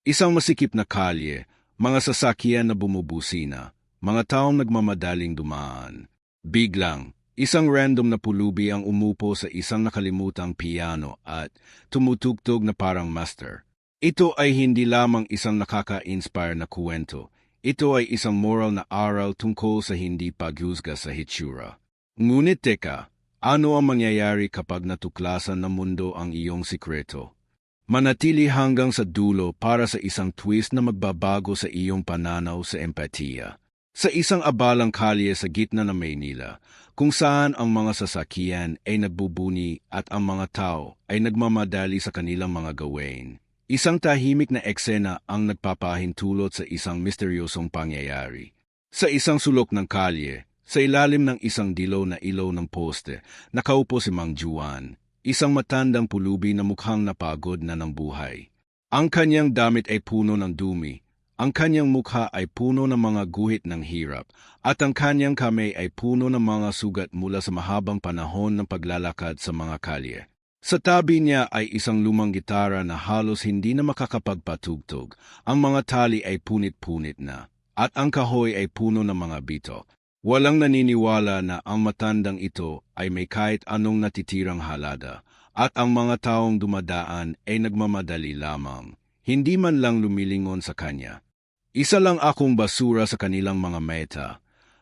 Isang masikip na kalye, mga sasakyan na bumubusina, mga taong nagmamadaling dumaan. Biglang, isang random na pulubi ang umupo sa isang nakalimutang piano at tumutugtog na parang master. Ito ay hindi lamang isang nakaka-inspire na kwento. Ito ay isang moral na aral tungkol sa hindi paghusga sa hitsura. Ngunit teka, ano ang mangyayari kapag natuklasan ng mundo ang iyong sikreto? Manatili hanggang sa dulo para sa isang twist na magbabago sa iyong pananaw sa empatiya. Sa isang abalang kalye sa gitna ng Maynila, kung saan ang mga sasakyan ay nagbubuni at ang mga tao ay nagmamadali sa kanilang mga gawain. Isang tahimik na eksena ang nagpapahintulot sa isang misteryosong pangyayari. Sa isang sulok ng kalye, sa ilalim ng isang dilaw na ilaw ng poste, nakaupo si Mang Juan, isang matandang pulubi na mukhang napagod na ng buhay. Ang kanyang damit ay puno ng dumi, ang kanyang mukha ay puno ng mga guhit ng hirap, at ang kanyang kamay ay puno ng mga sugat mula sa mahabang panahon ng paglalakad sa mga kalye. Sa tabi niya ay isang lumang gitara na halos hindi na makakapagpatugtog. Ang mga tali ay punit-punit na, at ang kahoy ay puno ng mga bitok. Walang naniniwala na ang matandang ito ay may kahit anong natitirang halada, at ang mga taong dumadaan ay nagmamadali lamang, hindi man lang lumilingon sa kanya. Isa lang akong basura sa kanilang mga meta.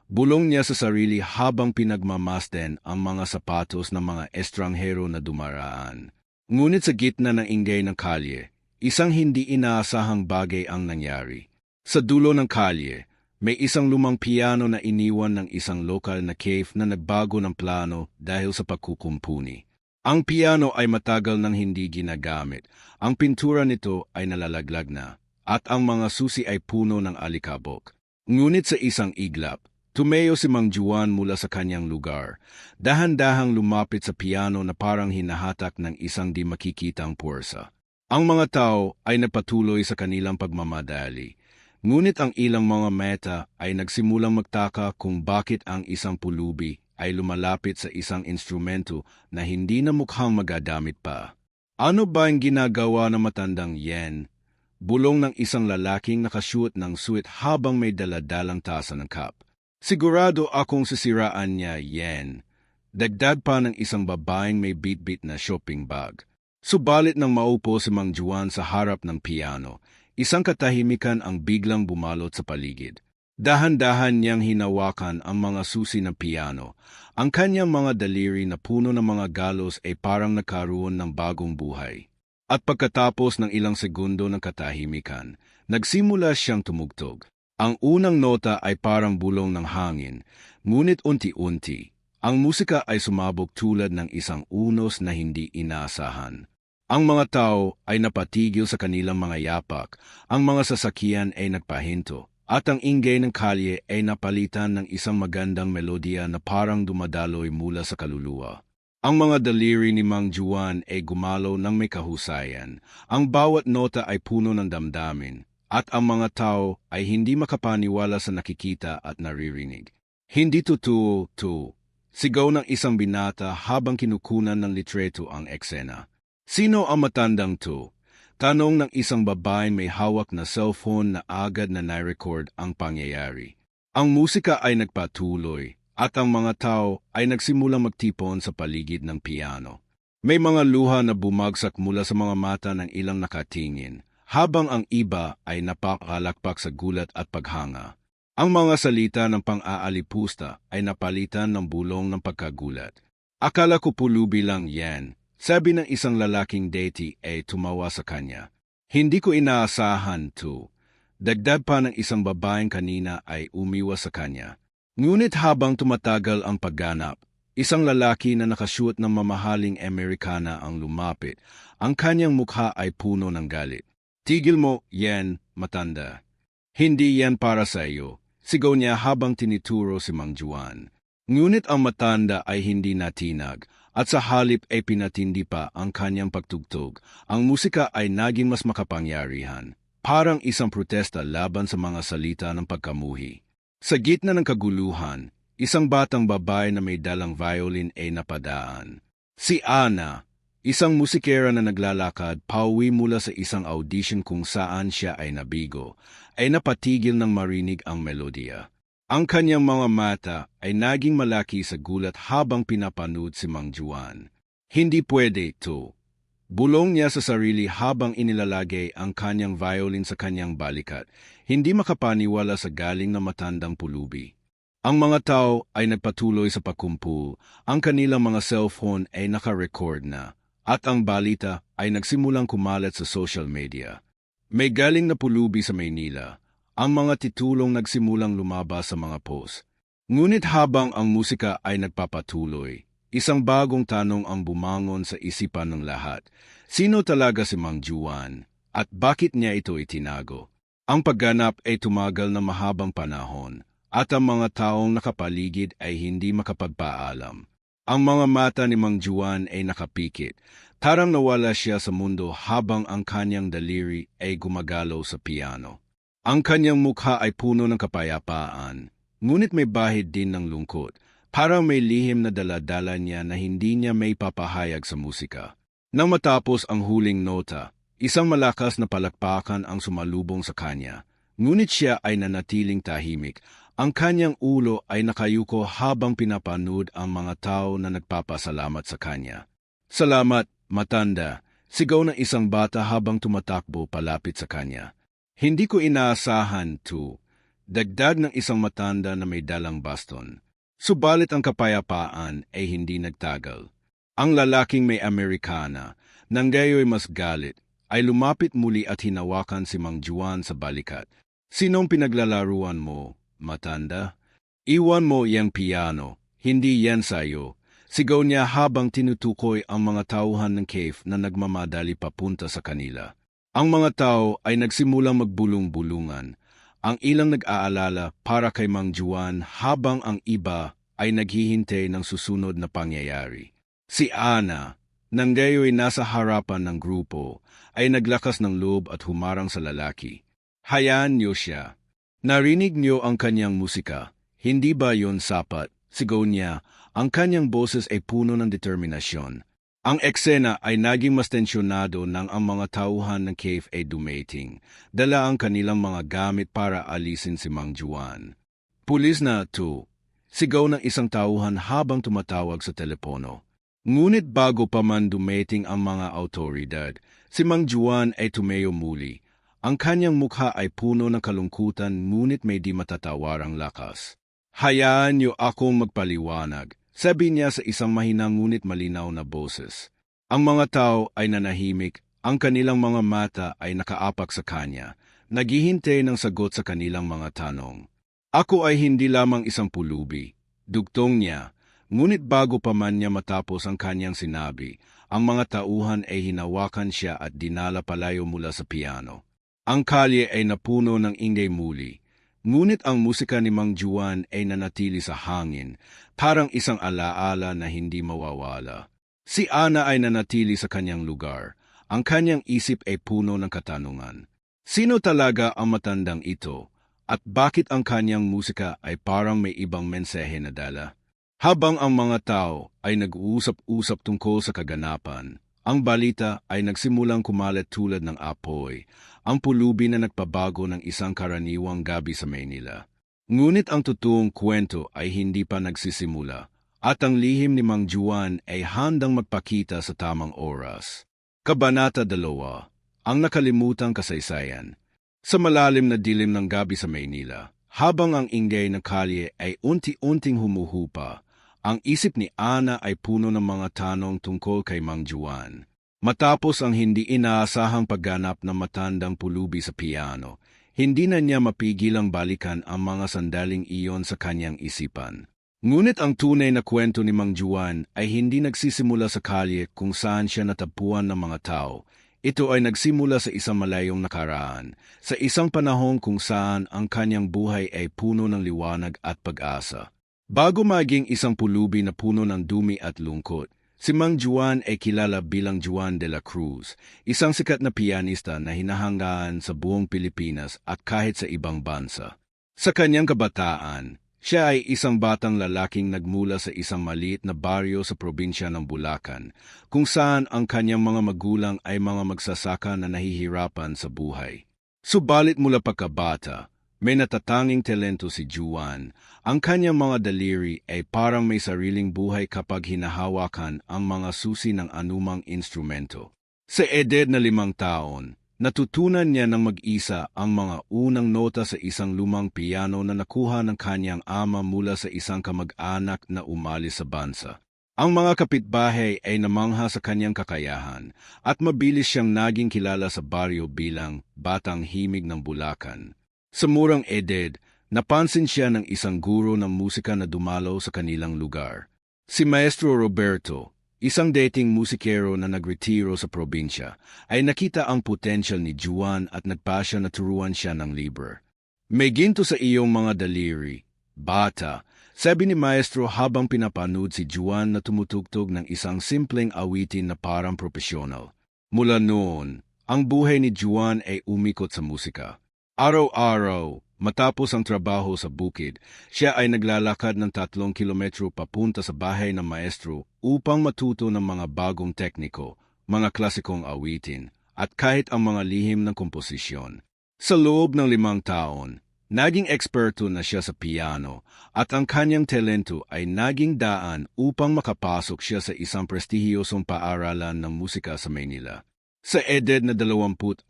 Bulong niya sa sarili habang pinagmamasdan ang mga sapatos ng mga estranghero na dumaraan. Ngunit sa gitna ng ingay ng kalye, isang hindi inaasahang bagay ang nangyari. Sa dulo ng kalye, may isang lumang piano na iniwan ng isang lokal na cafe na nagbago ng plano dahil sa pagkukumpuni. Ang piano ay matagal nang hindi ginagamit, ang pintura nito ay nalalaglag na, at ang mga susi ay puno ng alikabok. Ngunit sa isang iglap, tumayo si Mang Juan mula sa kanyang lugar, dahan-dahang lumapit sa piano na parang hinahatak ng isang di makikitang puwersa. Ang mga tao ay napatuloy sa kanilang pagmamadali, ngunit ang ilang mga meta ay nagsimulang magtaka kung bakit ang isang pulubi ay lumalapit sa isang instrumento na hindi na mukhang magagamit pa. Ano ba ang ginagawa ng matandang Yen? Bulong ng isang lalaking nakasuot ng suit habang may daladalang tasa ng cup. Sigurado akong sisiraan niya, Yen. Dagdag pa ng isang babaeng may bit-bit na shopping bag. Subalit nang maupo si Mang Juan sa harap ng piano, isang katahimikan ang biglang bumalot sa paligid. Dahan-dahan niyang hinawakan ang mga susi ng piano. Ang kanyang mga daliri na puno ng mga galos ay parang nagkaroon ng bagong buhay. At pagkatapos ng ilang segundo ng katahimikan, nagsimula siyang tumugtog. Ang unang nota ay parang bulong ng hangin, ngunit unti-unti, ang musika ay sumabog tulad ng isang unos na hindi inaasahan. Ang mga tao ay napatigil sa kanilang mga yapak, ang mga sasakyan ay nagpahinto, at ang ingay ng kalye ay napalitan ng isang magandang melodiya na parang dumadaloy mula sa kaluluwa. Ang mga daliri ni Mang Juan ay gumalaw ng may kahusayan, ang bawat nota ay puno ng damdamin, at ang mga tao ay hindi makapaniwala sa nakikita at naririnig. Hindi totoo to. Sigaw ng isang binata habang kinukunan ng litreto ang eksena. Sino ang matandang to? Tanong ng isang babaeng may hawak na cellphone na agad na na-record ang pangyayari. Ang musika ay nagpatuloy, at ang mga tao ay nagsimulang magtipon sa paligid ng piano. May mga luha na bumagsak mula sa mga mata ng ilang nakatingin, habang ang iba ay napakalakpak sa gulat at paghanga. Ang mga salita ng pang-aalipusta ay napalitan ng bulong ng pagkagulat. Akala ko pulubi lang yan, sabi ng isang lalaking deity ay tumawa sa kanya. Hindi ko inaasahan to. Dagdag pa ng isang babaeng kanina ay umiwas sa kanya. Ngunit habang tumatagal ang pagganap, isang lalaki na nakasuot ng mamahaling Amerikana ang lumapit. Ang kanyang mukha ay puno ng galit. Tigil mo, Yen, matanda. Hindi yan para sa iyo, sigaw niya habang tinituro si Mang Juan. Ngunit ang matanda ay hindi natinag, at sa halip ay pinatindi pa ang kanyang pagtugtog. Ang musika ay naging mas makapangyarihan, parang isang protesta laban sa mga salita ng pagkamuhi. Sa gitna ng kaguluhan, isang batang babae na may dalang violin ay napadaan. Si Ana, Isang musikera na naglalakad pauwi mula sa isang audition kung saan siya ay nabigo, ay napatigil ng marinig ang melodiya. Ang kanyang mga mata ay naging malaki sa gulat habang pinapanood si Mang Juan. Hindi pwede ito. Bulong niya sa sarili habang inilalagay ang kanyang violin sa kanyang balikat, hindi makapaniwala sa galing na matandang pulubi. Ang mga tao ay nagpatuloy sa pagkumpul, ang kanilang mga cellphone ay naka-record na, at ang balita ay nagsimulang kumalat sa social media. May galing na pulubi sa Maynila, ang mga titulong nagsimulang lumabas sa mga post. Ngunit habang ang musika ay nagpapatuloy, isang bagong tanong ang bumangon sa isipan ng lahat. Sino talaga si Mang Juan at bakit niya ito itinago? Ang pagganap ay tumagal na mahabang panahon at ang mga taong nakapaligid ay hindi makapagpaalam. Ang mga mata ni Mang Juan ay nakapikit. Parang nawala siya sa mundo habang ang kanyang daliri ay gumagalaw sa piano. Ang kanyang mukha ay puno ng kapayapaan, ngunit may bahid din ng lungkot. Parang may lihim na daladala niya na hindi niya may papahayag sa musika. Nang matapos ang huling nota, isang malakas na palakpakan ang sumalubong sa kanya. Ngunit siya ay nanatiling tahimik. Ang kanyang ulo ay nakayuko habang pinapanood ang mga tao na nagpapasalamat sa kanya. Salamat, matanda, sigaw ng isang bata habang tumatakbo palapit sa kanya. Hindi ko inaasahan to, dagdag ng isang matanda na may dalang baston. Subalit ang kapayapaan ay hindi nagtagal. Ang lalaking may Amerikana, nang gayo'y mas galit, ay lumapit muli at hinawakan si Mang Juan sa balikat. Sinong pinaglalaruan mo, matanda? Iwan mo yang piano, hindi yan sayo. Sigaw niya habang tinutukoy ang mga tauhan ng cave na nagmamadali papunta sa kanila. Ang mga tao ay nagsimulang magbulong-bulungan. Ang ilang nag-aalala para kay Mang Juan habang ang iba ay naghihintay ng susunod na pangyayari. Si Ana, nang gayo'y nasa harapan ng grupo, ay naglakas ng loob at humarang sa lalaki. Hayaan niyo siya. Narinig niyo ang kanyang musika. Hindi ba yon sapat? Sigaw niya. Ang kanyang boses ay puno ng determinasyon. Ang eksena ay naging mas tensyonado nang ang mga tauhan ng cave ay dumating. Dala ang kanilang mga gamit para alisin si Mang Juan. Pulis na to. Sigaw ng isang tauhan habang tumatawag sa telepono. Ngunit bago pa man dumating ang mga autoridad, si Mang Juan ay tumayo muli. Ang kanyang mukha ay puno ng kalungkutan ngunit may di matatawarang lakas. Hayaan niyo akong magpaliwanag, sabi niya sa isang mahinang ngunit malinaw na boses. Ang mga tao ay nanahimik, ang kanilang mga mata ay nakaapak sa kanya, naghihintay ng sagot sa kanilang mga tanong. Ako ay hindi lamang isang pulubi, dugtong niya, ngunit bago pa man niya matapos ang kanyang sinabi, ang mga tauhan ay hinawakan siya at dinala palayo mula sa piano. Ang kalye ay napuno ng ingay muli, ngunit ang musika ni Mang Juan ay nanatili sa hangin, parang isang alaala na hindi mawawala. Si Ana ay nanatili sa kanyang lugar, ang kanyang isip ay puno ng katanungan. Sino talaga ang matandang ito, at bakit ang kanyang musika ay parang may ibang mensahe na dala? Habang ang mga tao ay nag-uusap-usap tungkol sa kaganapan, ang balita ay nagsimulang kumalat tulad ng apoy, ang pulubi na nagpabago ng isang karaniwang gabi sa Maynila. Ngunit ang totoong kwento ay hindi pa nagsisimula, at ang lihim ni Mang Juan ay handang magpakita sa tamang oras. Kabanata 2. Ang Nakalimutang Kasaysayan. Sa malalim na dilim ng gabi sa Maynila, habang ang ingay ng kalye ay unti-unting humuhupa, ang isip ni Ana ay puno ng mga tanong tungkol kay Mang Juan. Matapos ang hindi inaasahang pagganap ng matandang pulubi sa piano, hindi na niya mapigilang balikan ang mga sandaling iyon sa kanyang isipan. Ngunit ang tunay na kwento ni Mang Juan ay hindi nagsisimula sa kalye kung saan siya natagpuan ng mga tao. Ito ay nagsimula sa isang malayong nakaraan, sa isang panahon kung saan ang kanyang buhay ay puno ng liwanag at pag-asa. Bago maging isang pulubi na puno ng dumi at lungkot, si Mang Juan ay kilala bilang Juan de la Cruz, isang sikat na pianista na hinahanggaan sa buong Pilipinas at kahit sa ibang bansa. Sa kanyang kabataan, Siya ay isang batang lalaking nagmula sa isang maliit na baryo sa probinsya ng Bulacan, kung saan ang kanyang mga magulang ay mga magsasaka na nahihirapan sa buhay. Subalit mula pagkabata, may natatanging talento si Juan. Ang kanyang mga daliri ay parang may sariling buhay kapag hinahawakan ang mga susi ng anumang instrumento. Sa edad na 5 taon, natutunan niya ng mag-isa ang mga unang nota sa isang lumang piano na nakuha ng kanyang ama mula sa isang kamag-anak na umalis sa bansa. Ang mga kapitbahay ay namangha sa kanyang kakayahan at mabilis siyang naging kilala sa baryo bilang batang himig ng Bulacan. Sa murang edad, napansin siya ng isang guro ng musika na dumalaw sa kanilang lugar. Si Maestro Roberto, isang dating musikero na nagretiro sa probinsya, ay nakita ang potensyal ni Juan at nagpasya na turuan siya ng libre. May ginto sa iyong mga daliri, bata, sabi ni Maestro habang pinapanood si Juan na tumutugtog ng isang simpleng awitin na parang profesional. Mula noon, ang buhay ni Juan ay umikot sa musika. Araw-araw, matapos ang trabaho sa bukid, siya ay naglalakad ng 3 kilometro papunta sa bahay ng maestro upang matuto ng mga bagong tekniko, mga klasikong awitin, at kahit ang mga lihim ng komposisyon. Sa loob ng 5 taon, naging eksperto na siya sa piano at ang kanyang talento ay naging daan upang makapasok siya sa isang prestihiyosong paaralan ng musika sa Maynila. Sa edad na 24,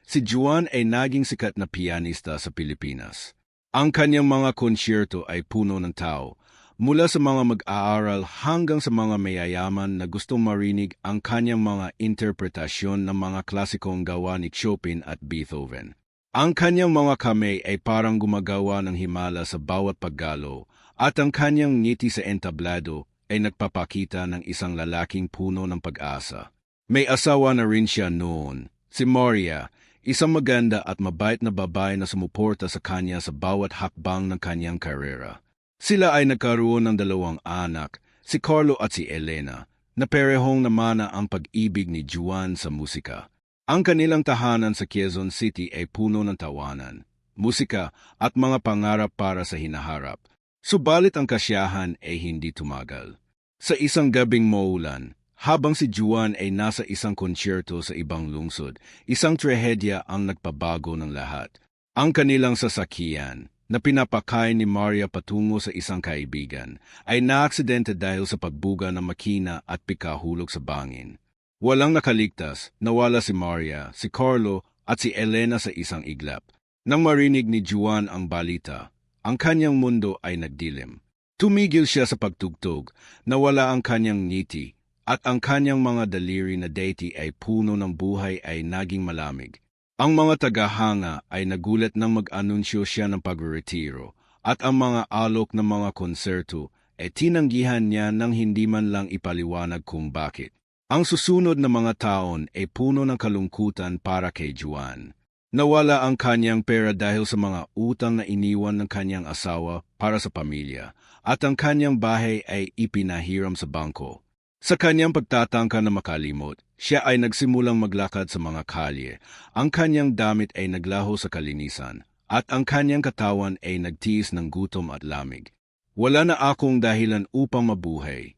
si Juan ay naging sikat na pianista sa Pilipinas. Ang kanyang mga konsyerto ay puno ng tao, mula sa mga mag-aaral hanggang sa mga mayayaman na gustong marinig ang kanyang mga interpretasyon ng mga klasikong gawa ni Chopin at Beethoven. Ang kanyang mga kamay ay parang gumagawa ng himala sa bawat paggalo at ang kanyang ngiti sa entablado ay nagpapakita ng isang lalaking puno ng pag-asa. May asawa na rin siya noon, si Moria, isang maganda at mabait na babae na sumuporta sa kanya sa bawat hakbang ng kanyang karera. Sila ay nagkaroon ng 2 anak, si Carlo at si Elena, na parehong namana ang pag-ibig ni Juan sa musika. Ang kanilang tahanan sa Quezon City ay puno ng tawanan, musika at mga pangarap para sa hinaharap. Subalit ang kasiyahan ay hindi tumagal. Sa isang gabing maulan, habang si Juan ay nasa isang konsyerto sa ibang lungsod, isang trahedya ang nagpabago ng lahat. Ang kanilang sasakyan, na pinapakay ni Maria patungo sa isang kaibigan, ay naaksidente dahil sa pagbuga ng makina at pikahulog sa bangin. Walang nakaligtas, nawala si Maria, si Carlo at si Elena sa isang iglap. Nang marinig ni Juan ang balita, ang kanyang mundo ay nagdilim. Tumigil siya sa pagtugtog, nawala ang kanyang ngiti, at ang kanyang mga daliri na deity ay puno ng buhay ay naging malamig. Ang mga tagahanga ay nagulat nang mag-anunsyo siya ng pagretiro, at ang mga alok ng mga konserto ay tinanggihan niya nang hindi man lang ipaliwanag kung bakit. Ang susunod na mga taon ay puno ng kalungkutan para kay Juan. Nawala ang kanyang pera dahil sa mga utang na iniwan ng kanyang asawa para sa pamilya, at ang kanyang bahay ay ipinahiram sa bangko. Sa kanyang pagtatangka na makalimot, siya ay nagsimulang maglakad sa mga kalye, ang kanyang damit ay naglaho sa kalinisan, at ang kanyang katawan ay nagtiis ng gutom at lamig. Wala na akong dahilan upang mabuhay.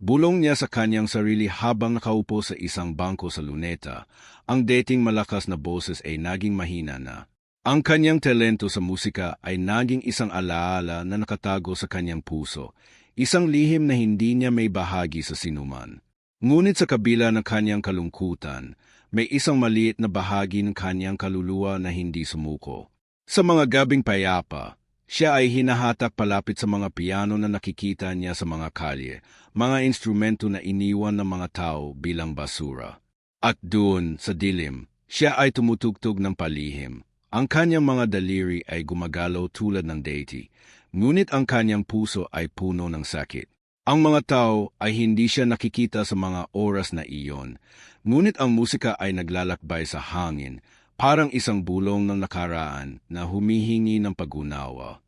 Bulong niya sa kanyang sarili habang nakaupo sa isang bangko sa luneta, ang dating malakas na boses ay naging mahina na. Ang kanyang talento sa musika ay naging isang alaala na nakatago sa kanyang puso, isang lihim na hindi niya may bahagi sa sinuman. Ngunit sa kabila ng kanyang kalungkutan, may isang maliit na bahagi ng kanyang kaluluwa na hindi sumuko. Sa mga gabing payapa, siya ay hinahatak palapit sa mga piano na nakikita niya sa mga kalye, mga instrumento na iniwan ng mga tao bilang basura. At doon, sa dilim, siya ay tumutugtog ng palihim. Ang kanyang mga daliri ay gumagalaw tulad ng deity, ngunit ang kanyang puso ay puno ng sakit. Ang mga tao ay hindi siya nakikita sa mga oras na iyon, ngunit ang musika ay naglalakbay sa hangin, parang isang bulong ng nakaraan na humihingi ng pag-unawa.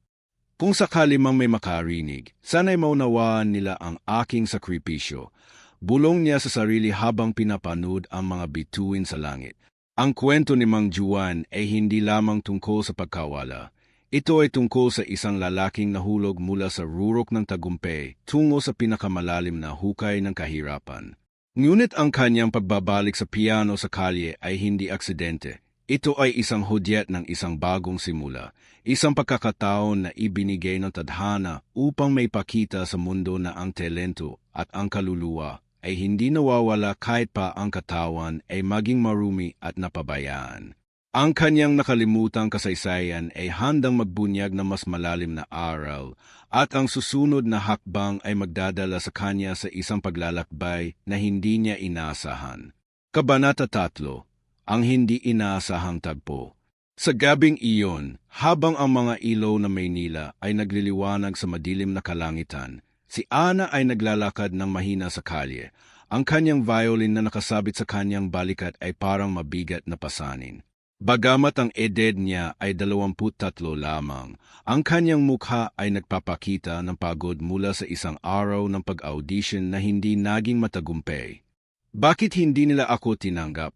Kung sakali mang may makarinig, sana'y maunawaan nila ang aking sakripisyo. Bulong niya sa sarili habang pinapanood ang mga bituin sa langit. Ang kwento ni Mang Juan ay hindi lamang tungkol sa pagkawala. Ito ay tungkol sa isang lalaking nahulog mula sa rurok ng tagumpay tungo sa pinakamalalim na hukay ng kahirapan. Ngunit ang kanyang pagbabalik sa piano sa kalye ay hindi aksidente. Ito ay isang hudyat ng isang bagong simula, isang pagkakataon na ibinigay ng tadhana upang may pakita sa mundo na ang talento at ang kaluluwa ay hindi nawawala kahit pa ang katawan ay maging marumi at napabayaan. Ang kanyang nakalimutang kasaysayan ay handang magbunyag ng mas malalim na aral at ang susunod na hakbang ay magdadala sa kanya sa isang paglalakbay na hindi niya inaasahan. Kabanata 3. Ang hindi inaasahang tagpo. Sa gabing iyon, habang ang mga ilaw ng Maynila ay nagliliwanag sa madilim na kalangitan, si Ana ay naglalakad ng mahina sa kalye. Ang kanyang violin na nakasabit sa kanyang balikat ay parang mabigat na pasanin. Bagamat ang edad niya ay 23 lamang, ang kanyang mukha ay nagpapakita ng pagod mula sa isang araw ng pag-audition na hindi naging matagumpay. Bakit hindi nila ako tinanggap?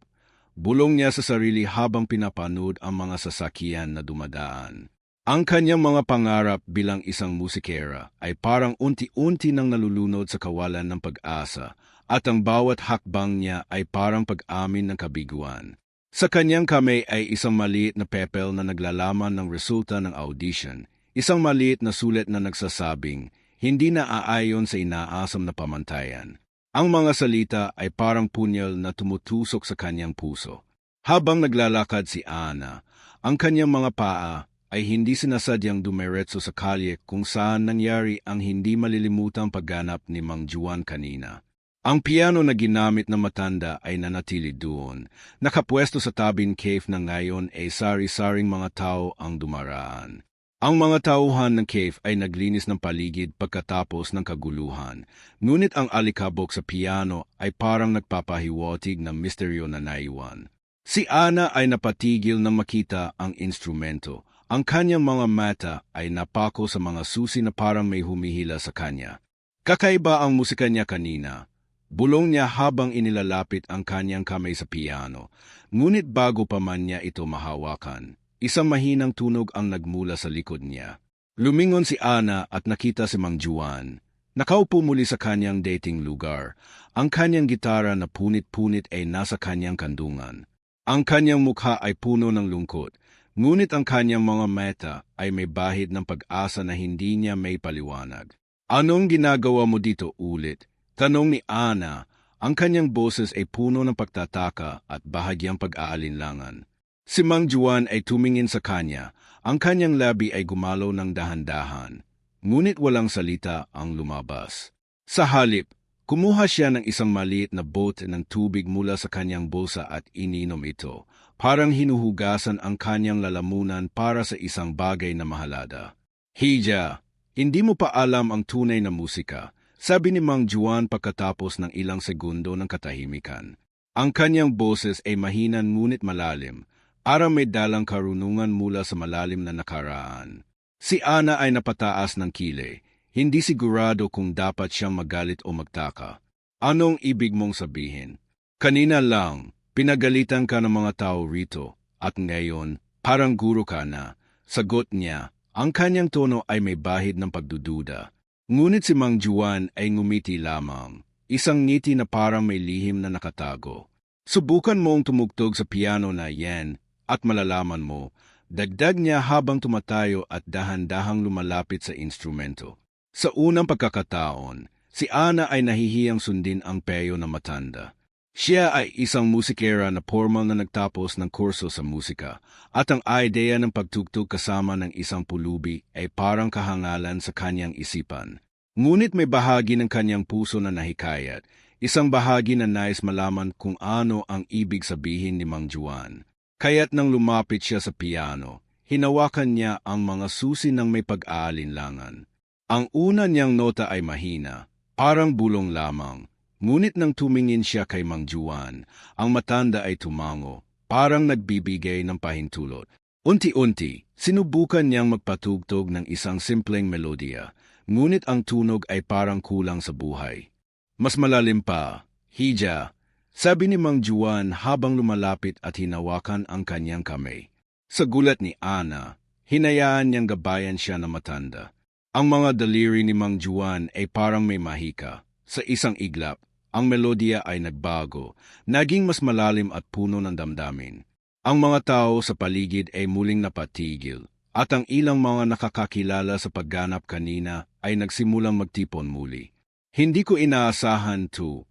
Bulong niya sa sarili habang pinapanood ang mga sasakyan na dumadaan. Ang kanyang mga pangarap bilang isang musikera ay parang unti-unti nang nalulunod sa kawalan ng pag-asa at ang bawat hakbang niya ay parang pag-amin ng kabiguan. Sa kanyang kamay ay isang maliit na papel na naglalaman ng resulta ng audition, isang maliit na sulat na nagsasabing, hindi na aayon sa inaasam na pamantayan. Ang mga salita ay parang punyal na tumutusok sa kanyang puso. Habang naglalakad si Ana, ang kanyang mga paa ay hindi sinasadyang dumiretso sa kalye kung saan nangyari ang hindi malilimutang pagganap ni Mang Juan kanina. Ang piano na ginamit ng matanda ay nanatili doon. Nakapwesto sa tabing cave na ngayon ay sari-saring mga tao ang dumaraan. Ang mga tauhan ng cave ay naglinis ng paligid pagkatapos ng kaguluhan. Ngunit ang alikabok sa piano ay parang nagpapahiwatig ng misteryo na naiwan. Si Ana ay napatigil nang makita ang instrumento. Ang kanyang mga mata ay napako sa mga susi na parang may humihila sa kanya. Kakaiba ang musika niya kanina. Bulong niya habang inilalapit ang kanyang kamay sa piano, ngunit bago pa man niya ito mahawakan, isang mahinang tunog ang nagmula sa likod niya. Lumingon si Ana at nakita si Mang Juan. Nakaupo muli sa kanyang dating lugar. Ang kanyang gitara na punit-punit ay nasa kanyang kandungan. Ang kanyang mukha ay puno ng lungkot, ngunit ang kanyang mga mata ay may bahid ng pag-asa na hindi niya may paliwanag. Anong ginagawa mo dito ulit? Tanong ni Ana, ang kanyang boses ay puno ng pagtataka at bahagyang pag-aalinlangan. Si Mang Juan ay tumingin sa kanya, ang kanyang labi ay gumalaw ng dahan-dahan, ngunit walang salita ang lumabas. Sa halip, kumuha siya ng isang maliit na bote ng tubig mula sa kanyang bulsa at ininom ito, parang hinuhugasan ang kanyang lalamunan para sa isang bagay na mahalada. Hija, hindi mo pa alam ang tunay na musika. Sabi ni Mang Juan pagkatapos ng ilang segundo ng katahimikan. Ang kanyang boses ay mahinan ngunit malalim, parang may dalang karunungan mula sa malalim na nakaraan. Si Ana ay napataas ng kilay, hindi sigurado kung dapat siyang magalit o magtaka. Anong ibig mong sabihin? Kanina lang, pinagalitan ka ng mga tao rito, at ngayon, parang guro ka na. Sagot niya, ang kanyang tono ay may bahid ng pagdududa. Ngunit si Mang Juan ay ngumiti lamang, isang ngiti na parang may lihim na nakatago. Subukan mong tumugtog sa piano na yan at malalaman mo, dagdag niya habang tumatayo at dahan-dahang lumalapit sa instrumento. Sa unang pagkakataon, si Ana ay nahihiyang sundin ang peyo na matanda. Siya ay isang musikera na formal na nagtapos ng kurso sa musika at ang ideya ng pagtugtog kasama ng isang pulubi ay parang kahangalan sa kanyang isipan. Ngunit may bahagi ng kanyang puso na nahikayat, isang bahagi na nais malaman kung ano ang ibig sabihin ni Mang Juan. Kaya't nang lumapit siya sa piano, hinawakan niya ang mga susi ng may pag-aalinlangan. Ang una niyang nota ay mahina, parang bulong lamang. Ngunit nang tumingin siya kay Mang Juan, ang matanda ay tumango, parang nagbibigay ng pahintulot. Unti-unti, sinubukan niyang magpatugtog ng isang simpleng melodiya, ngunit ang tunog ay parang kulang sa buhay. Mas malalim pa, Hija, sabi ni Mang Juan habang lumalapit at hinawakan ang kanyang kamay. Sa gulat ni Ana, Hinayaan niyang gabayan siya na matanda. Ang mga daliri ni Mang Juan ay parang may mahika. Sa isang iglap, ang melodiya ay nagbago, naging mas malalim at puno ng damdamin. Ang mga tao sa paligid ay muling napatigil, at ang ilang mga nakakakilala sa pagganap kanina ay nagsimulang magtipon muli. Hindi ko inaasahan to,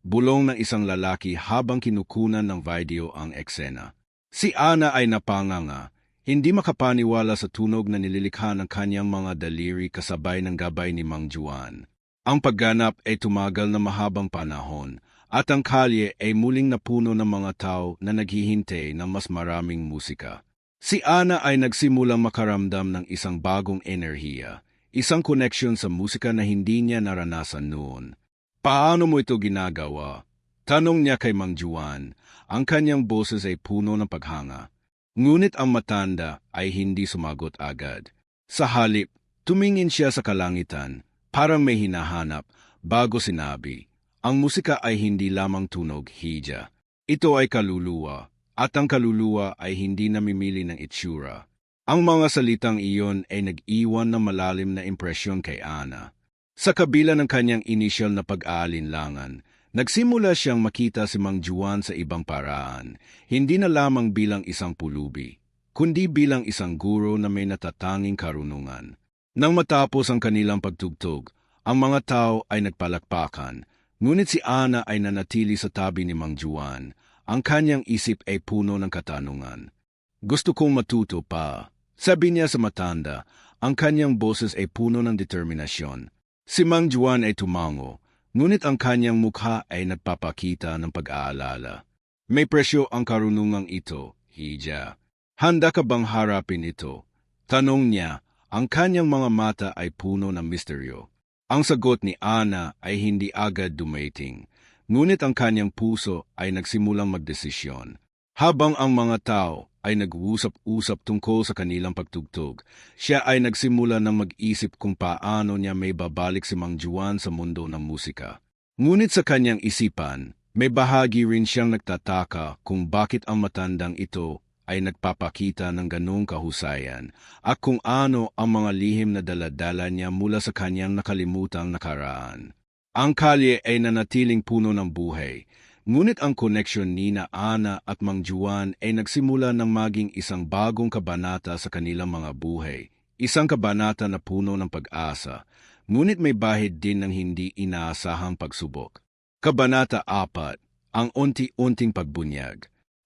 bulong ng isang lalaki habang kinukunan ng video ang eksena. Si Ana ay napanganga, hindi makapaniwala sa tunog na nililikha ng kanyang mga daliri kasabay ng gabay ni Mang Juan. Ang pagganap ay tumagal na mahabang panahon, at ang kalye ay muling napuno ng mga tao na naghihintay ng mas maraming musika. Si Ana ay nagsimulang makaramdam ng isang bagong enerhiya, isang koneksyon sa musika na hindi niya naranasan noon. Paano mo ito ginagawa? Tanong niya kay Mang Juan. Ang kanyang boses ay puno ng paghanga. Ngunit ang matanda ay hindi sumagot agad. Sa halip, tumingin siya sa kalangitan, parang may hinahanap, bago sinabi, ang musika ay hindi lamang tunog, hija. Ito ay kaluluwa, at ang kaluluwa ay hindi namimili ng itsura. Ang mga salitang iyon ay nag-iwan ng malalim na impresyon kay Ana. Sa kabila ng kanyang inisyal na pag-aalinlangan, nagsimula siyang makita si Mang Juan sa ibang paraan, hindi na lamang bilang isang pulubi, kundi bilang isang guro na may natatanging karunungan. Nang matapos ang kanilang pagtugtog, ang mga tao ay nagpalakpakan, ngunit si Ana ay nanatili sa tabi ni Mang Juan. Ang kanyang isip ay puno ng katanungan. Gusto kong matuto pa, sabi niya sa matanda, ang kanyang boses ay puno ng determinasyon. Si Mang Juan ay tumango, ngunit ang kanyang mukha ay nagpapakita ng pag-aalala. May presyo ang karunungang ito, hija. Handa ka bang harapin ito? Tanong niya, ang kanyang mga mata ay puno ng misteryo. Ang sagot ni Ana ay hindi agad dumating, ngunit ang kanyang puso ay nagsimulang magdesisyon. Habang ang mga tao ay nag-uusap-usap tungkol sa kanilang pagtugtog, siya ay nagsimula ng mag-isip kung paano niya may babalik si Mang Juan sa mundo ng musika. Ngunit sa kanyang isipan, may bahagi rin siyang nagtataka kung bakit ang matandang ito ay nagpapakita ng ganong kahusayan at kung ano ang mga lihim na daladala niya mula sa kanyang nakalimutang nakaraan. Ang kalye ay nanatiling puno ng buhay, ngunit ang koneksyon ni Ana at Mang Juan ay nagsimula ng maging isang bagong kabanata sa kanilang mga buhay, isang kabanata na puno ng pag-asa, ngunit may bahid din ng hindi inaasahang pagsubok. Kabanata 4, ang unti-unting pagbunyag.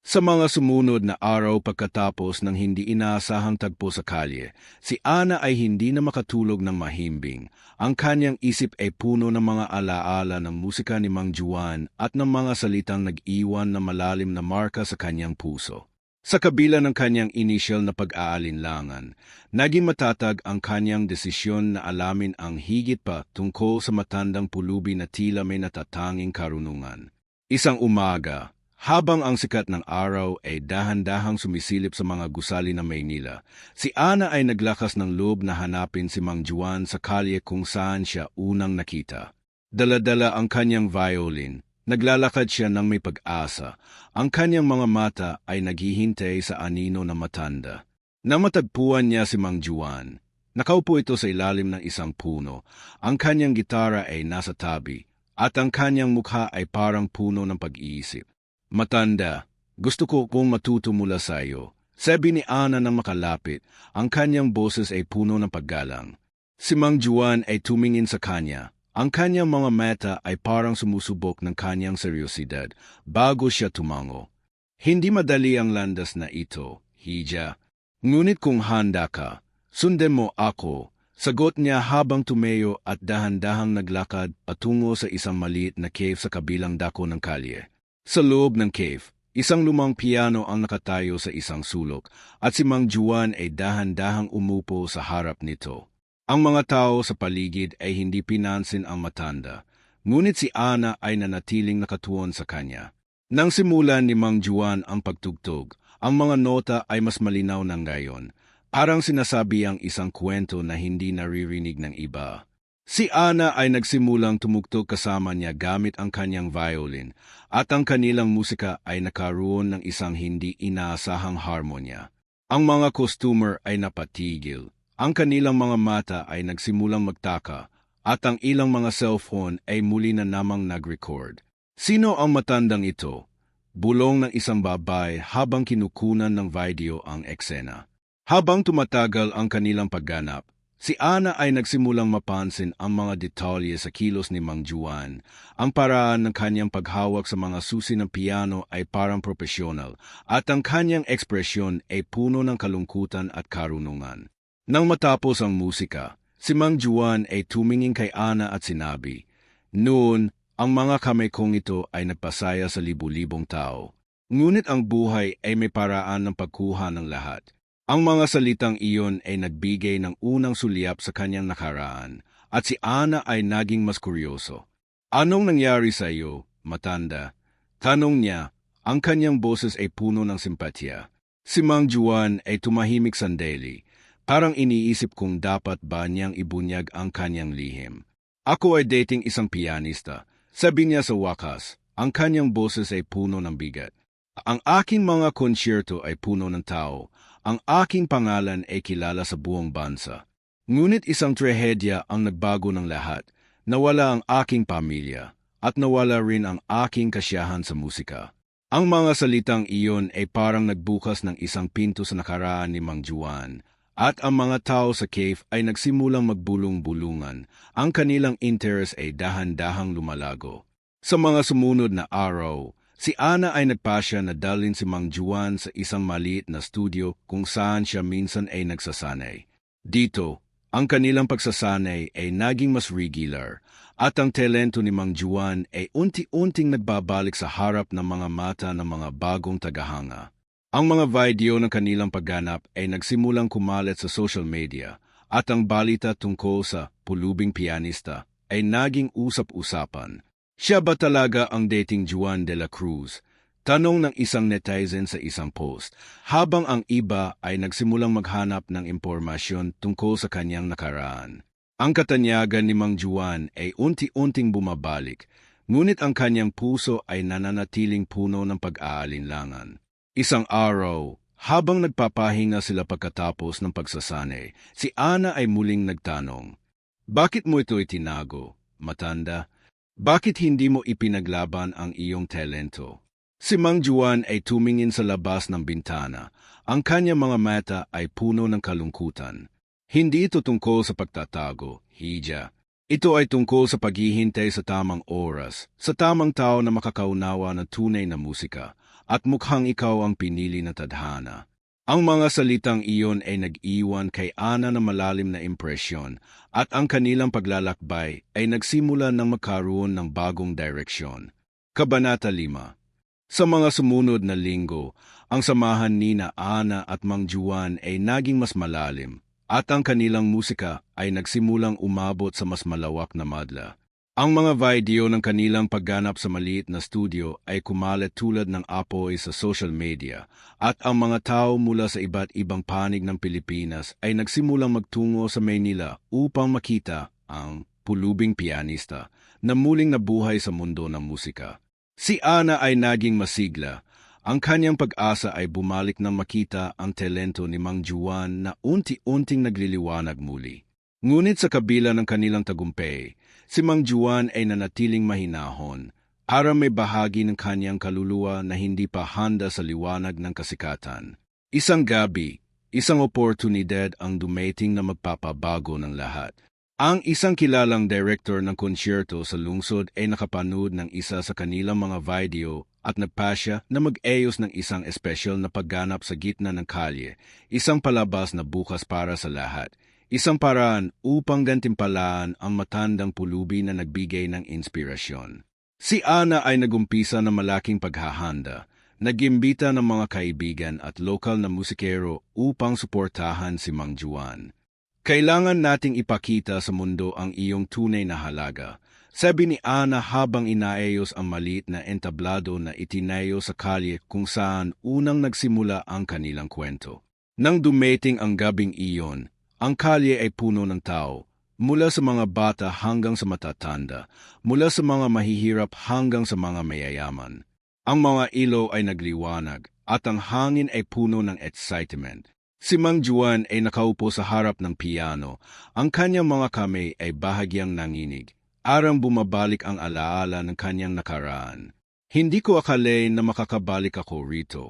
Sa mga sumunod na araw pagkatapos ng hindi inaasahang tagpo sa kalye, si Ana ay hindi na makatulog ng mahimbing. Ang kanyang isip ay puno ng mga alaala ng musika ni Mang Juan at ng mga salitang nag-iwan na malalim na marka sa kanyang puso. Sa kabila ng kanyang inisyal na pag-aalinlangan, naging matatag ang kanyang desisyon na alamin ang higit pa tungkol sa matandang pulubi na tila may natatanging karunungan. Isang umaga, habang ang sikat ng araw ay dahan-dahang sumisilip sa mga gusali ng Maynila, si Ana ay naglakas ng loob na hanapin si Mang Juan sa kalye kung saan siya unang nakita. Dala-dala ang kanyang violin, naglalakad siya ng may pag-asa. Ang kanyang mga mata ay naghihintay sa anino na matanda. Namatagpuan niya si Mang Juan. Nakaupo ito sa ilalim ng isang puno. Ang kanyang gitara ay nasa tabi, at ang kanyang mukha ay parang puno ng pag-iisip. Matanda, gusto ko kong matuto mula sa iyo, sabi ni Ana nang makalapit, ang kanyang boses ay puno ng paggalang. Si Mang Juan ay tumingin sa kanya, ang kanyang mga mata ay parang sumusubok ng kanyang seryosidad bago siya tumango. Hindi madali ang landas na ito, hija. Ngunit kung handa ka, sundan mo ako, sagot niya habang tumayo at dahan-dahang naglakad patungo sa isang maliit na cave sa kabilang dako ng kalye. Sa loob ng cave, isang lumang piano ang nakatayo sa isang sulok at si Mang Juan ay dahan-dahang umupo sa harap nito. Ang mga tao sa paligid ay hindi pinansin ang matanda, ngunit si Ana ay nanatiling nakatuon sa kanya. Nang simulan ni Mang Juan ang pagtugtog, ang mga nota ay mas malinaw ng ngayon, parang sinasabi ang isang kwento na hindi naririnig ng iba. Si Ana ay nagsimulang tumugtog kasama niya gamit ang kanyang violin at ang kanilang musika ay nakaroon ng isang hindi inaasahang harmonya. Ang mga customer ay napatigil. Ang kanilang mga mata ay nagsimulang magtaka at ang ilang mga cellphone ay muli na namang nag-record. Sino ang matandang ito? Bulong ng isang babae habang kinukunan ng video ang eksena. Habang tumatagal ang kanilang pagganap, si Ana ay nagsimulang mapansin ang mga detalye sa kilos ni Mang Juan. Ang paraan ng kanyang paghawak sa mga susi ng piano ay parang profesional at ang kanyang ekspresyon ay puno ng kalungkutan at karunungan. Nang matapos ang musika, si Mang Juan ay tumingin kay Ana at sinabi, "Noon, ang mga kamay kong ito ay nagpasaya sa libu-libong tao. Ngunit ang buhay ay may paraan ng pagkuha ng lahat." Ang mga salitang iyon ay nagbigay ng unang sulyap sa kanyang nakaraan at si Ana ay naging mas kuryoso. "Anong nangyari sa iyo, matanda?" Tanong niya. Ang kanyang boses ay puno ng simpatya. Si Mang Juan ay tumahimik sandali, parang iniisip kung dapat ba niyang ibunyag ang kanyang lihim. "Ako ay dating isang pianista," sabi niya sa wakas. Ang kanyang boses ay puno ng bigat. "Ang aking mga konsyerto ay puno ng tao. Ang aking pangalan ay kilala sa buong bansa. Ngunit isang trahedya ang nagbago ng lahat. Nawala ang aking pamilya at nawala rin ang aking kasiyahan sa musika." Ang mga salitang iyon ay parang nagbukas ng isang pinto sa nakaraan ni Mang Juan at ang mga tao sa cave ay nagsimulang magbulong-bulungan. Ang kanilang interes ay dahan-dahang lumalago. Sa mga sumunod na araw, si Ana ay nagpasya na dalhin si Mang Juan sa isang maliit na studio kung saan siya minsan ay nagsasanay. Dito, ang kanilang pagsasanay ay naging mas regular at ang talento ni Mang Juan ay unti-unting nagbabalik sa harap ng mga mata ng mga bagong tagahanga. Ang mga video ng kanilang pagganap ay nagsimulang kumalat sa social media at ang balita tungkol sa pulubing pianista ay naging usap-usapan. "Siya ba talaga ang dating Juan de la Cruz?" Tanong ng isang netizen sa isang post, habang ang iba ay nagsimulang maghanap ng impormasyon tungkol sa kanyang nakaraan. Ang katanyagan ni Mang Juan ay unti-unting bumabalik, ngunit ang kanyang puso ay nananatiling puno ng pag-aalinlangan. Isang araw, habang nagpapahinga sila pagkatapos ng pagsasanay, si Ana ay muling nagtanong, "Bakit mo ito itinago, matanda? Bakit hindi mo ipinaglaban ang iyong talento?" Si Mang Juan ay tumingin sa labas ng bintana. Ang kanyang mga mata ay puno ng kalungkutan. "Hindi ito tungkol sa pagtatago, Hija. Ito ay tungkol sa paghihintay sa tamang oras, sa tamang tao na makakaunawa ng tunay na musika, at mukhang ikaw ang pinili na tadhana." Ang mga salitang iyon ay nag-iwan kay Ana ng malalim na impresyon at ang kanilang paglalakbay ay nagsimula ng magkaroon ng bagong direksyon. Kabanata 5. Sa mga sumunod na linggo, ang samahan nina Ana at Mang Juan ay naging mas malalim at ang kanilang musika ay nagsimulang umabot sa mas malawak na madla. Ang mga video ng kanilang pagganap sa maliit na studio ay kumalat tulad ng apoy sa social media at ang mga tao mula sa iba't ibang panig ng Pilipinas ay nagsimulang magtungo sa Maynila upang makita ang pulubing pianista na muling nabuhay sa mundo ng musika. Si Ana ay naging masigla. Ang kanyang pag-asa ay bumalik nang makita ang talento ni Mang Juan na unti-unting nagliliwanag muli. Ngunit sa kabila ng kanilang tagumpay, si Mang Juan ay nanatiling mahinahon. Para may bahagi ng kanyang kaluluwa na hindi pa handa sa liwanag ng kasikatan. Isang gabi, isang oportunidad ang dumating na magpapabago ng lahat. Ang isang kilalang director ng konsyerto sa lungsod ay nakapanood ng isa sa kanilang mga video at nagpasya na mag-ayos ng isang espesyal na pagganap sa gitna ng kalye, isang palabas na bukas para sa lahat, isang paraan upang gantimpalaan ang matandang pulubi na nagbigay ng inspirasyon. Si Ana ay nagumpisa ng malaking paghahanda, nag-imbita ng mga kaibigan at lokal na musikero upang suportahan si Mang Juan. "Kailangan nating ipakita sa mundo ang iyong tunay na halaga," sabi ni Ana habang inaayos ang maliit na entablado na itinayo sa kalye kung saan unang nagsimula ang kanilang kwento. Nang dumating ang gabing iyon, ang kalye ay puno ng tao, mula sa mga bata hanggang sa matatanda, mula sa mga mahihirap hanggang sa mga mayayaman. Ang mga ilaw ay nagliwanag at ang hangin ay puno ng excitement. Si Mang Juan ay nakaupo sa harap ng piano. Ang kanyang mga kamay ay bahagyang nanginig. Arang bumabalik ang alaala ng kanyang nakaraan. Hindi ko akalain na makakabalik ako rito.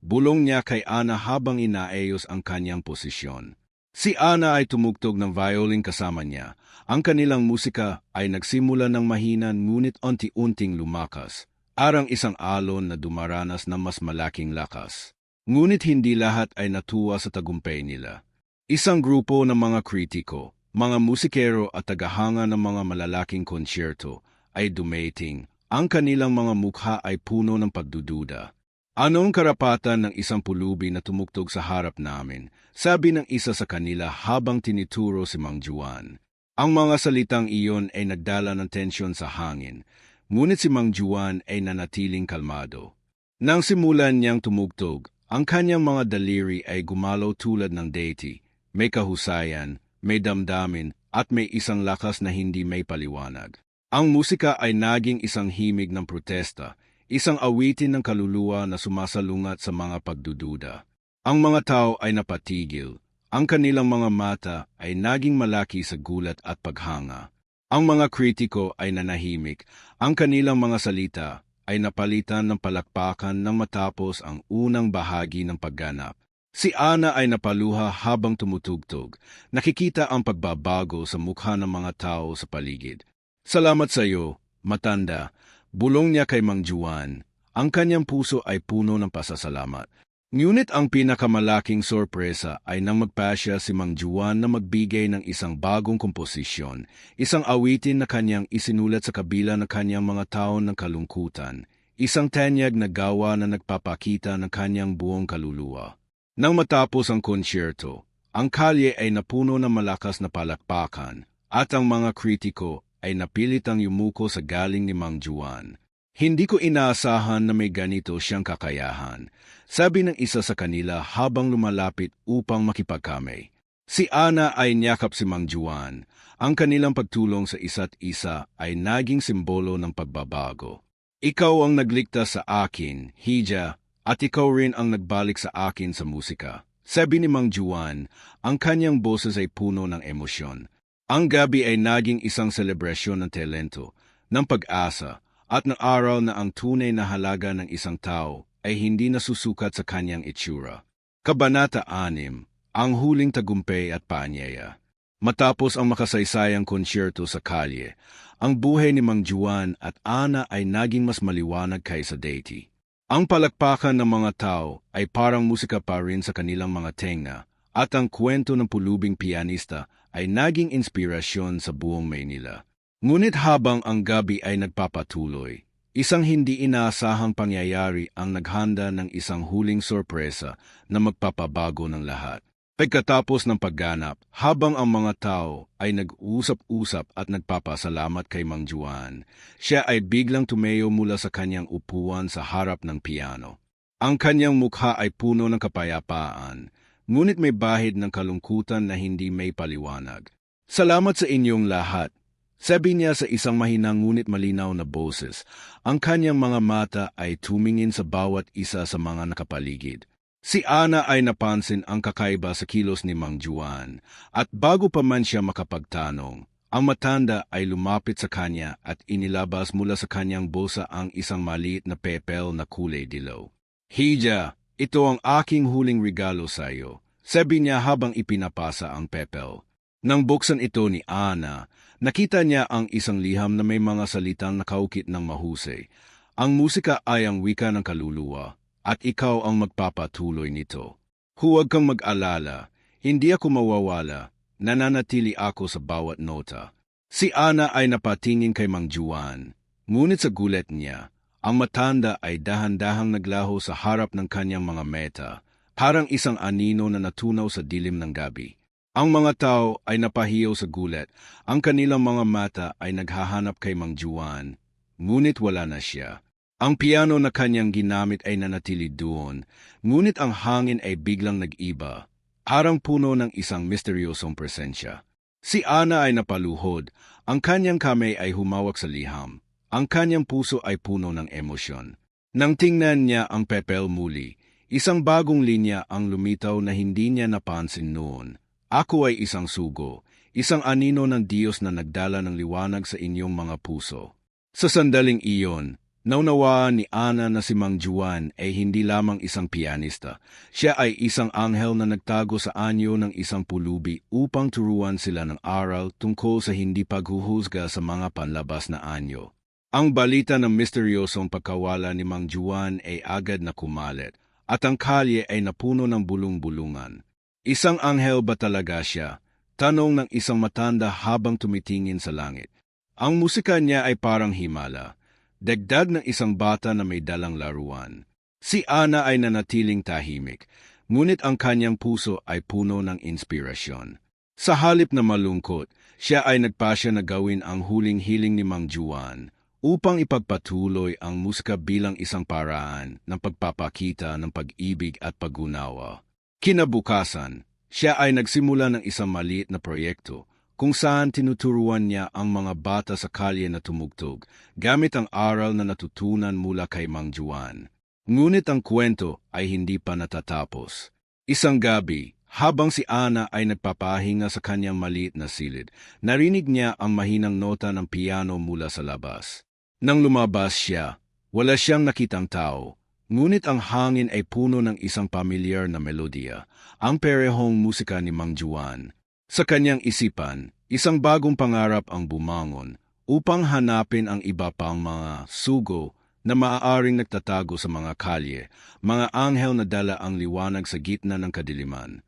Bulong niya kay Ana habang inaayos ang kanyang posisyon. Si Ana ay tumugtog ng violin kasama niya. Ang kanilang musika ay nagsimula ng mahina ngunit unti-unting lumakas. Arang isang alon na dumaranas ng mas malaking lakas. Ngunit hindi lahat ay natuwa sa tagumpay nila. Isang grupo ng mga kritiko, mga musikero at tagahanga ng mga malalaking konsyerto ay dumating. Ang kanilang mga mukha ay puno ng pagdududa. Anong karapatan ng isang pulubi na tumugtog sa harap namin? Sabi ng isa sa kanila habang tinituro si Mang Juan. Ang mga salitang iyon ay nagdala ng tensyon sa hangin, ngunit si Mang Juan ay nanatiling kalmado. Nang simulan niyang tumugtog, ang kanyang mga daliri ay gumalaw tulad ng deity, may kahusayan, may damdamin, at may isang lakas na hindi may paliwanag. Ang musika ay naging isang himig ng protesta, isang awitin ng kaluluwa na sumasalungat sa mga pagdududa. Ang mga tao ay napatigil, ang kanilang mga mata ay naging malaki sa gulat at paghanga. Ang mga kritiko ay nanahimik, ang kanilang mga salita ay napalitan ng palakpakan nang matapos ang unang bahagi ng pagganap. Si Ana ay napaluha habang tumutugtog. Nakikita ang pagbabago sa mukha ng mga tao sa paligid. Salamat sa iyo, matanda. Bulong niya kay Mang Juan. Ang kanyang puso ay puno ng pasasalamat. Ngunit ang pinakamalaking sorpresa ay nang magpasya si Mang Juan na magbigay ng isang bagong komposisyon, isang awitin na kanyang isinulat sa kabila ng kanyang mga taon ng kalungkutan, isang tanyag na gawa na nagpapakita ng kanyang buong kaluluwa. Nang matapos ang konsyerto, ang kalye ay napuno ng malakas na palakpakan at ang mga kritiko ay napilitang yumuko sa galing ni Mang Juan. Hindi ko inaasahan na may ganito siyang kakayahan, sabi ng isa sa kanila habang lumalapit upang makipagkamay. Si Ana ay niyakap si Mang Juan. Ang kanilang pagtulong sa isa't isa ay naging simbolo ng pagbabago. Ikaw ang nagligtas sa akin, Hija, at ikaw rin ang nagbalik sa akin sa musika. Sabi ni Mang Juan, ang kanyang boses ay puno ng emosyon. Ang gabi ay naging isang selebrasyon ng talento, ng pag-asa, at ng araw na ang tunay na halaga ng isang tao ay hindi nasusukat sa kanyang itsura. Kabanata 6, ang huling tagumpay at paanyaya. Matapos ang makasaysayang konsyerto sa kalye, ang buhay ni Mang Juan at Ana ay naging mas maliwanag kaysa dati. Ang palakpakan ng mga tao ay parang musika pa rin sa kanilang mga tenga, at ang kwento ng pulubing pianista ay naging inspirasyon sa buong Maynila. Ngunit habang ang gabi ay nagpapatuloy, isang hindi inaasahang pangyayari ang naghanda ng isang huling sorpresa na magpapabago ng lahat. Pagkatapos ng pagganap, habang ang mga tao ay nag-usap-usap at nagpapasalamat kay Mang Juan, siya ay biglang tumayo mula sa kanyang upuan sa harap ng piano. Ang kanyang mukha ay puno ng kapayapaan, ngunit may bahid ng kalungkutan na hindi may paliwanag. Salamat sa inyong lahat. Sabi niya sa isang mahinang ngunit malinaw na boses. Ang kanyang mga mata ay tumingin sa bawat isa sa mga nakapaligid. Si Ana ay napansin ang kakaiba sa kilos ni Mang Juan, at bago pa man siya makapagtanong, ang matanda ay lumapit sa kanya at inilabas mula sa kanyang bulsa ang isang maliit na pepel na kulay dilaw. Hija, ito ang aking huling regalo sa iyo, sabi niya habang ipinapasa ang pepel. Nang buksan ito ni Ana, nakita niya ang isang liham na may mga salitang nakaukit ng mahusay. Ang musika ay ang wika ng kaluluwa, at ikaw ang magpapatuloy nito. Huwag kang mag-alala, hindi ako mawawala, nananatili ako sa bawat nota. Si Ana ay napatingin kay Mang Juan, ngunit sa gulat niya, ang matanda ay dahan-dahang naglaho sa harap ng kanyang mga meta, parang isang anino na natunaw sa dilim ng gabi. Ang mga tao ay napahiyaw sa gulat, ang kanilang mga mata ay naghahanap kay Mang Juan, ngunit wala na siya. Ang piano na kanyang ginamit ay nanatili doon, ngunit ang hangin ay biglang nag-iba, parang puno ng isang misteryosong presensya. Si Ana ay napaluhod, ang kanyang kamay ay humawak sa liham, ang kanyang puso ay puno ng emosyon. Nang tingnan niya ang pepel muli, Isang bagong linya ang lumitaw na hindi niya napansin noon. Ako ay isang sugo, isang anino ng Diyos na nagdala ng liwanag sa inyong mga puso. Sa sandaling iyon, naunawaan ni Ana na si Mang Juan ay hindi lamang isang pianista. Siya ay isang anghel na nagtago sa anyo ng isang pulubi upang turuan sila ng aral tungkol sa hindi paghuhusga sa mga panlabas na anyo. Ang balita ng misteryosong pagkawala ni Mang Juan ay agad na kumalat, at ang kalye ay napuno ng bulong-bulungan. Isang anghel ba talaga siya? Tanong ng isang matanda habang tumitingin sa langit. Ang musika niya ay parang himala, dagdag ng isang bata na may dalang laruan. Si Ana ay nanatiling tahimik, ngunit ang kanyang puso ay puno ng inspirasyon. Sa halip na malungkot, siya ay nagpasya na gawin ang huling hiling ni Mang Juan upang ipagpatuloy ang musika bilang isang paraan ng pagpapakita ng pag-ibig at pag-unawa. Kinabukasan, siya ay nagsimula ng isang maliit na proyekto kung saan tinuturuan niya ang mga bata sa kalye na tumugtog gamit ang aral na natutunan mula kay Mang Juan. Ngunit ang kwento ay hindi pa natatapos. Isang gabi, habang si Ana ay nagpapahinga sa kanyang maliit na silid, narinig niya ang mahinang nota ng piano mula sa labas. Nang lumabas siya, wala siyang nakitang tao. Ngunit ang hangin ay puno ng isang pamilyar na melodiya, ang perehong musika ni Mang Juan. Sa kanyang isipan, isang bagong pangarap ang bumangon upang hanapin ang iba pang mga sugo na maaaring nagtatago sa mga kalye, mga anghel na dala ang liwanag sa gitna ng kadiliman.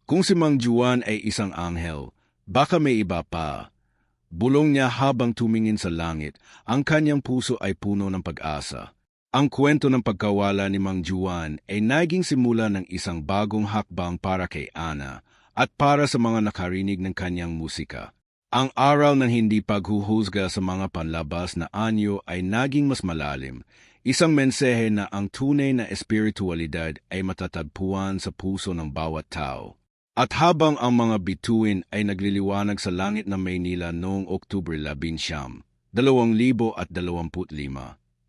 Kung si Mang Juan ay isang anghel, baka may iba pa. Bulong niya habang tumingin sa langit, ang kanyang puso ay puno ng pag-asa. Ang kwento ng pagkawala ni Mang Juan ay naging simula ng isang bagong hakbang para kay Ana at para sa mga nakarinig ng kanyang musika. Ang aral ng hindi paghuhusga sa mga panlabas na anyo ay naging mas malalim, isang mensahe na ang tunay na espiritualidad ay matatagpuan sa puso ng bawat tao. At habang ang mga bituin ay nagliliwanag sa langit ng Maynila noong Oktubre 19, 2025,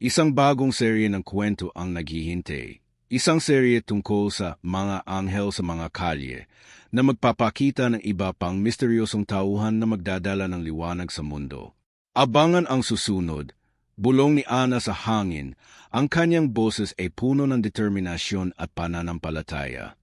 isang bagong serye ng kwento ang naghihintay. Isang serye tungkol sa mga anghel sa mga kalye na magpapakita ng iba pang misteryosong tauhan na magdadala ng liwanag sa mundo. Abangan ang susunod. Bulong ni Ana sa hangin, ang kanyang boses ay puno ng determinasyon at pananampalataya.